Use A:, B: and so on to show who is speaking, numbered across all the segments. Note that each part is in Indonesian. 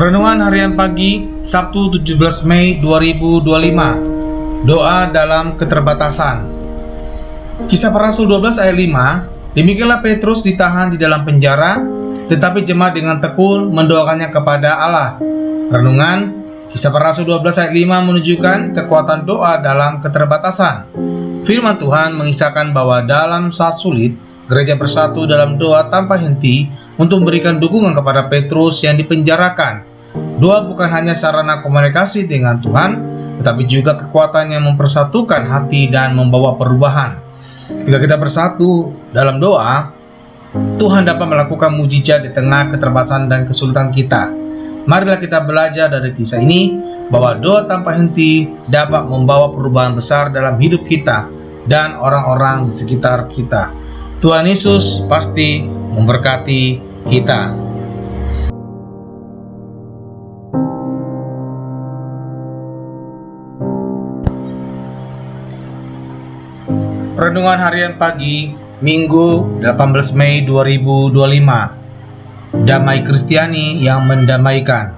A: Renungan harian pagi Sabtu 17 Mei 2025. Doa dalam keterbatasan. Kisah Para Rasul 12 ayat 5. Demikianlah Petrus ditahan di dalam penjara, tetapi jemaat dengan tekun mendoakannya kepada Allah. Renungan Kisah Para Rasul 12 ayat 5 menunjukkan kekuatan doa dalam keterbatasan. Firman Tuhan mengisahkan bahwa dalam saat sulit, gereja bersatu dalam doa tanpa henti untuk memberikan dukungan kepada Petrus yang dipenjarakan. Doa bukan hanya sarana komunikasi dengan Tuhan, tetapi juga kekuatan yang mempersatukan hati dan membawa perubahan. Ketika kita bersatu dalam doa, Tuhan dapat melakukan mujizat di tengah keterbatasan dan kesulitan kita. Marilah kita belajar dari kisah ini bahwa doa tanpa henti dapat membawa perubahan besar dalam hidup kita dan orang-orang di sekitar kita. Tuhan Yesus pasti memberkati kita. Renungan harian pagi Minggu 18 Mei 2025. Damai Kristiani yang mendamaikan.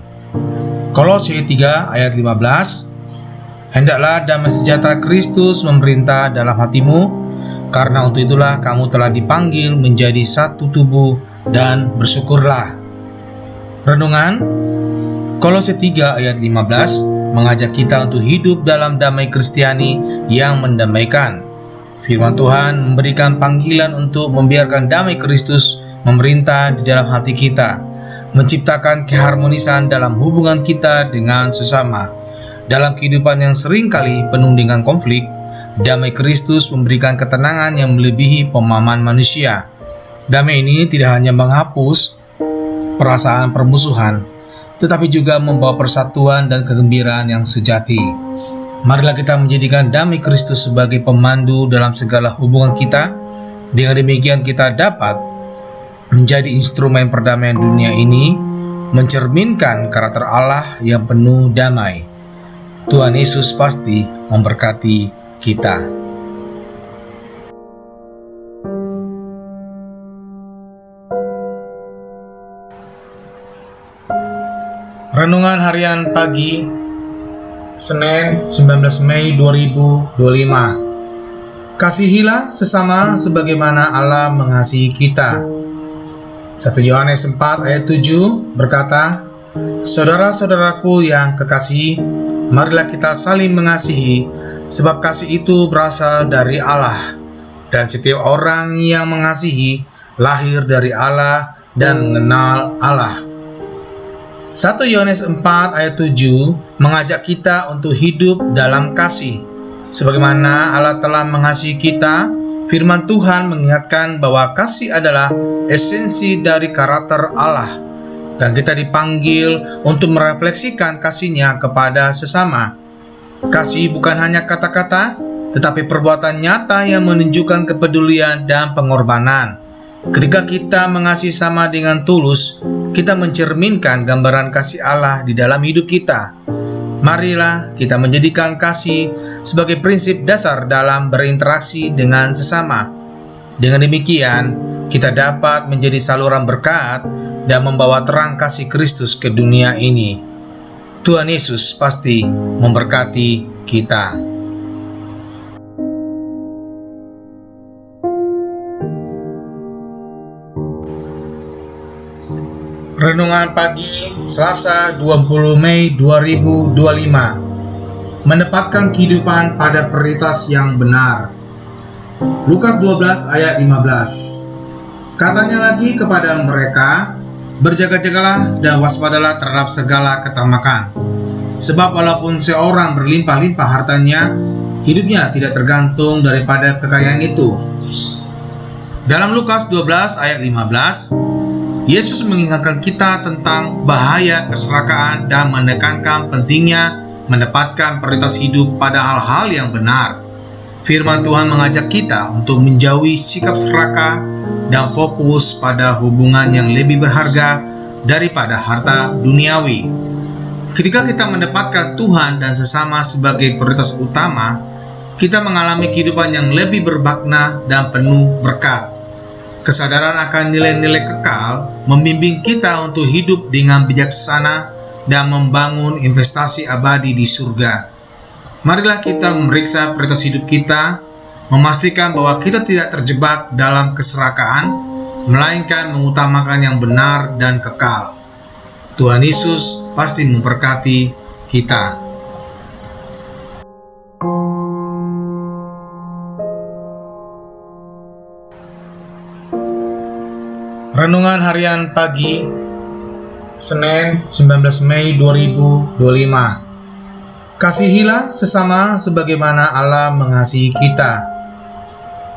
A: Kolose 3 ayat 15. Hendaklah damai sejahtera Kristus memerintah dalam hatimu, karena untuk itulah kamu telah dipanggil menjadi satu tubuh, dan bersyukurlah. Renungan Kolose 3 ayat 15 mengajak kita untuk hidup dalam damai Kristiani yang mendamaikan. Firman Tuhan memberikan panggilan untuk membiarkan damai Kristus memerintah di dalam hati kita, menciptakan keharmonisan dalam hubungan kita dengan sesama. Dalam kehidupan yang seringkali penuh dengan konflik, damai Kristus memberikan ketenangan yang melebihi pemahaman manusia. Damai ini tidak hanya menghapus perasaan permusuhan, tetapi juga membawa persatuan dan kegembiraan yang sejati. Marilah kita menjadikan damai Kristus sebagai pemandu dalam segala hubungan kita. Dengan demikian kita dapat menjadi instrumen perdamaian dunia ini, mencerminkan karakter Allah yang penuh damai. Tuhan Yesus pasti memberkati kita. Renungan harian pagi Senin 19 Mei 2025. Kasihilah sesama sebagaimana Allah mengasihi kita. 1 Yohanes 4 ayat 7 berkata, Saudara-saudaraku yang kekasihi, marilah kita saling mengasihi, sebab kasih itu berasal dari Allah, dan setiap orang yang mengasihi lahir dari Allah dan mengenal Allah. 1 Yohanes 4 ayat 7 mengajak kita untuk hidup dalam kasih. Sebagaimana Allah telah mengasihi kita, firman Tuhan mengingatkan bahwa kasih adalah esensi dari karakter Allah, dan kita dipanggil untuk merefleksikan kasih-Nya kepada sesama. Kasih bukan hanya kata-kata, tetapi perbuatan nyata yang menunjukkan kepedulian dan pengorbanan. Ketika kita mengasihi sama dengan tulus, kita mencerminkan gambaran kasih Allah di dalam hidup kita. Marilah kita menjadikan kasih sebagai prinsip dasar dalam berinteraksi dengan sesama. Dengan demikian, kita dapat menjadi saluran berkat dan membawa terang kasih Kristus ke dunia ini. Tuhan Yesus pasti memberkati kita. Renungan pagi Selasa 20 Mei 2025. Menempatkan kehidupan pada prioritas yang benar. Lukas 12 ayat 15. Katanya lagi kepada mereka, berjaga-jagalah dan waspadalah terhadap segala ketamakan. Sebab walaupun seorang berlimpah-limpah hartanya, hidupnya tidak tergantung daripada kekayaan itu. Dalam Lukas 12 ayat 15, Yesus mengingatkan kita tentang bahaya keserakahan dan menekankan pentingnya menempatkan prioritas hidup pada hal-hal yang benar. Firman Tuhan mengajak kita untuk menjauhi sikap serakah dan fokus pada hubungan yang lebih berharga daripada harta duniawi. Ketika kita menempatkan Tuhan dan sesama sebagai prioritas utama, kita mengalami kehidupan yang lebih bermakna dan penuh berkat. Kesadaran akan nilai-nilai kekal membimbing kita untuk hidup dengan bijaksana dan membangun investasi abadi di surga. Marilah kita memeriksa prioritas hidup kita, memastikan bahwa kita tidak terjebak dalam keserakahan, melainkan mengutamakan yang benar dan kekal. Tuhan Yesus pasti memberkati kita. Renungan Harian Pagi, Senin 19 Mei 2025. Kasihilah sesama sebagaimana Allah mengasihi kita.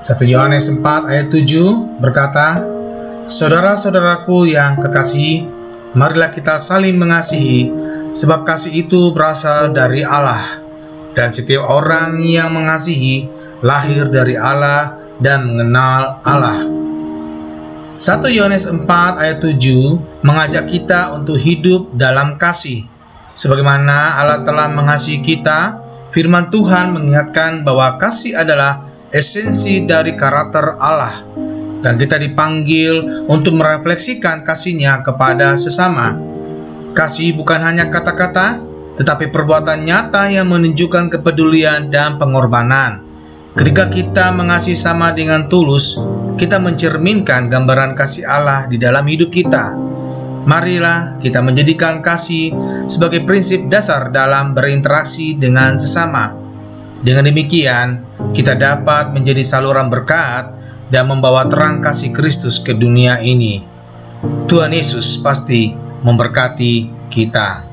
A: 1 Yohanes 4 ayat 7 berkata, Saudara-saudaraku yang kekasihi, marilah kita saling mengasihi, sebab kasih itu berasal dari Allah. Dan setiap orang yang mengasihi lahir dari Allah dan mengenal Allah. 1 Yohanes 4 ayat 7 mengajak kita untuk hidup dalam kasih. Sebagaimana Allah telah mengasihi kita, firman Tuhan mengingatkan bahwa kasih adalah esensi dari karakter Allah. Dan kita dipanggil untuk merefleksikan kasih-Nya kepada sesama. Kasih bukan hanya kata-kata, tetapi perbuatan nyata yang menunjukkan kepedulian dan pengorbanan. Ketika kita mengasihi sama dengan tulus, kita mencerminkan gambaran kasih Allah di dalam hidup kita. Marilah kita menjadikan kasih sebagai prinsip dasar dalam berinteraksi dengan sesama. Dengan demikian, kita dapat menjadi saluran berkat dan membawa terang kasih Kristus ke dunia ini. Tuhan Yesus pasti memberkati kita.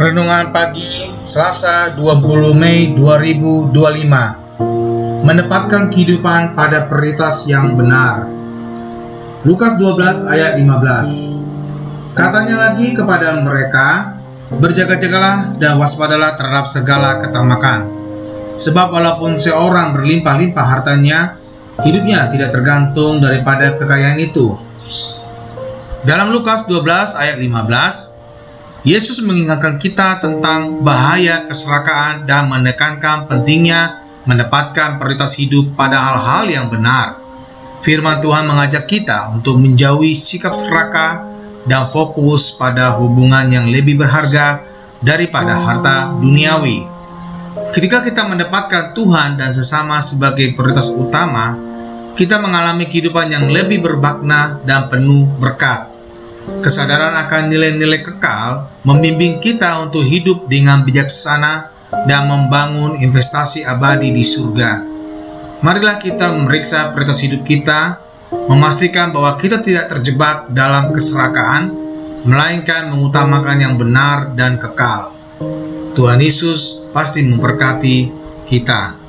A: Renungan Pagi, Selasa 20 Mei 2025. Menempatkan kehidupan pada prioritas yang benar. Lukas 12 ayat 15. Katanya lagi kepada mereka, berjaga-jagalah dan waspadalah terhadap segala ketamakan. Sebab walaupun seorang berlimpah-limpah hartanya, hidupnya tidak tergantung daripada kekayaan itu. Dalam Lukas 12 ayat 15, Yesus mengingatkan kita tentang bahaya keserakahan dan menekankan pentingnya menempatkan prioritas hidup pada hal-hal yang benar. Firman Tuhan mengajak kita untuk menjauhi sikap serakah dan fokus pada hubungan yang lebih berharga daripada harta duniawi. Ketika kita menempatkan Tuhan dan sesama sebagai prioritas utama, kita mengalami kehidupan yang lebih bermakna dan penuh berkat. Kesadaran akan nilai-nilai kekal membimbing kita untuk hidup dengan bijaksana dan membangun investasi abadi di surga. Marilah kita memeriksa prioritas hidup kita, memastikan bahwa kita tidak terjebak dalam keserakahan, melainkan mengutamakan yang benar dan kekal. Tuhan Yesus pasti memberkati kita.